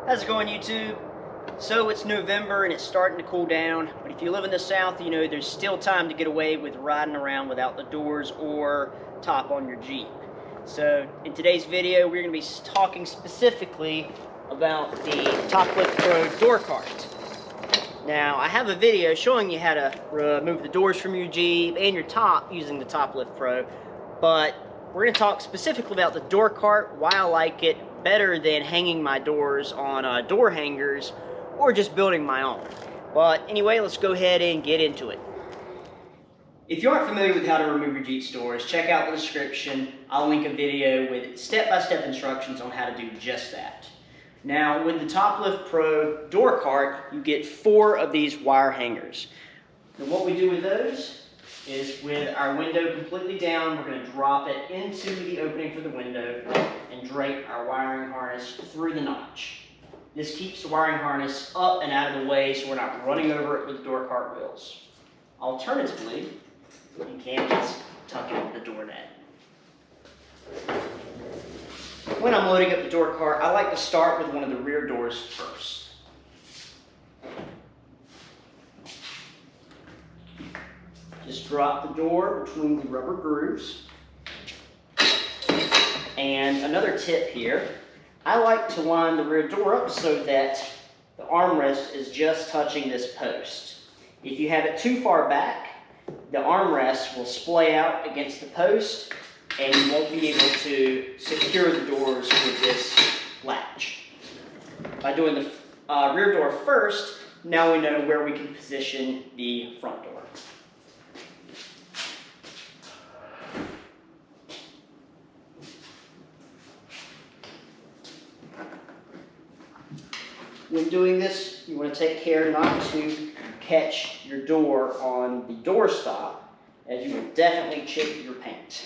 How's it going, YouTube? So it's November and it's starting to cool down, but if you live in the South, you know there's still time to get away with riding around without the doors or top on your Jeep. So in today's video, we're going to be talking specifically about the TopLift Pro door cart. Now, I have a video showing you how to remove the doors from your Jeep and your top using the TopLift Pro, but we're going to talk specifically about the door cart, why I like it better than hanging my doors on door hangers or just building my own. But anyway, let's go ahead and get into it. If you aren't familiar with how to remove your Jeep doors, check out the description. I'll link a video with step-by-step instructions on how to do just that. Now, with the TopLift Pro door cart, you get 4 of these wire hangers. And what we do with those is, with our window completely down, we're going to drop it into the opening for the window and drape our wiring harness through the notch. This keeps the wiring harness up and out of the way so we're not running over it with the door cart wheels. Alternatively, you can just tuck in the door net. When I'm loading up the door cart, I like to start with one of the rear doors first. Just drop the door between the rubber grooves. And another tip here, I like to line the rear door up so that the armrest is just touching this post. If you have it too far back, the armrest will splay out against the post and you won't be able to secure the doors with this latch. By doing the rear door first, now we know where we can position the front door. When doing this, you want to take care not to catch your door on the door stop, as you will definitely chip your paint.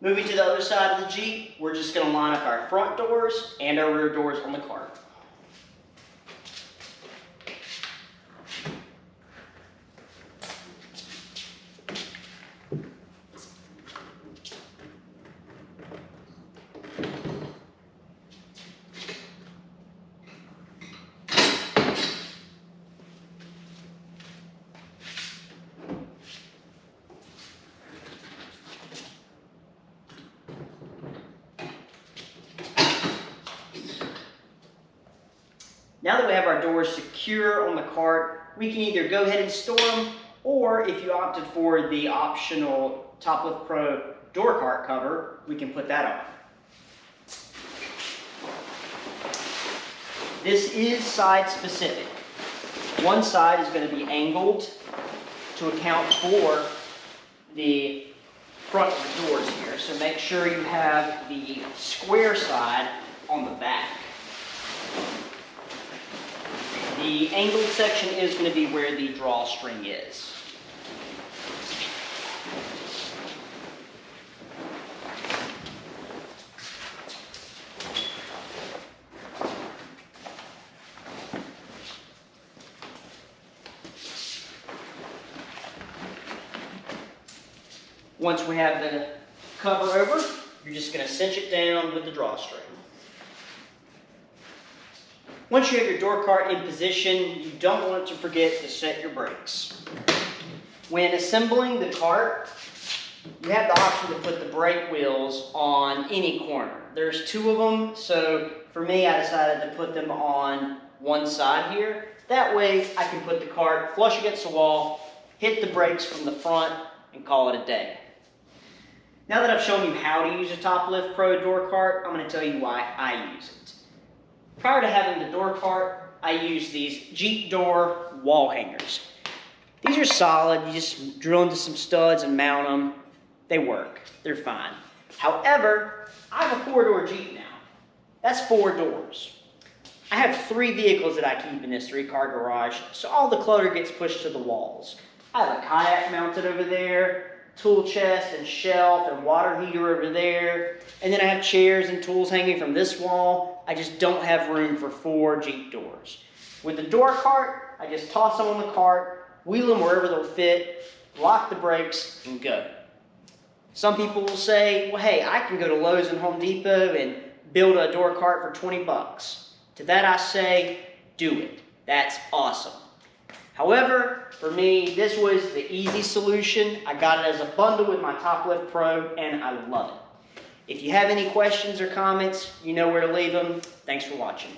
Moving to the other side of the Jeep, we're just going to line up our front doors and our rear doors on the cart. Now that we have our doors secure on the cart, we can either go ahead and store them, or if you opted for the optional TopLift Pro door cart cover, we can put that on. This is side specific. One side is going to be angled to account for the front of the doors here. So make sure you have the square side on the back. The angled section is going to be where the drawstring is. Once we have the cover over, you're just going to cinch it down with the drawstring. Once you have your door cart in position, you don't want to forget to set your brakes. When assembling the cart, you have the option to put the brake wheels on any corner. There's 2 of them, so for me, I decided to put them on one side here. That way, I can put the cart flush against the wall, hit the brakes from the front, and call it a day. Now that I've shown you how to use a TopLift Pro door cart, I'm going to tell you why I use it. Prior to having the door cart, I used these Jeep door wall hangers. These are solid. You just drill into some studs and mount them. They work. They're fine. However, I have a 4-door Jeep now. That's 4 doors. I have 3 vehicles that I keep in this 3-car garage, so all the clutter gets pushed to the walls. I have a kayak mounted over there, tool chest and shelf and water heater over there. And then I have chairs and tools hanging from this wall. I just don't have room for 4 Jeep doors. With the door cart, I just toss them on the cart, wheel them wherever they'll fit, lock the brakes, and go. Some people will say, well, hey, I can go to Lowe's and Home Depot and build a door cart for 20 bucks. To that I say, do it. That's awesome. However, for me, this was the easy solution. I got it as a bundle with my TopLift Pro, and I love it. If you have any questions or comments, you know where to leave them. Thanks for watching.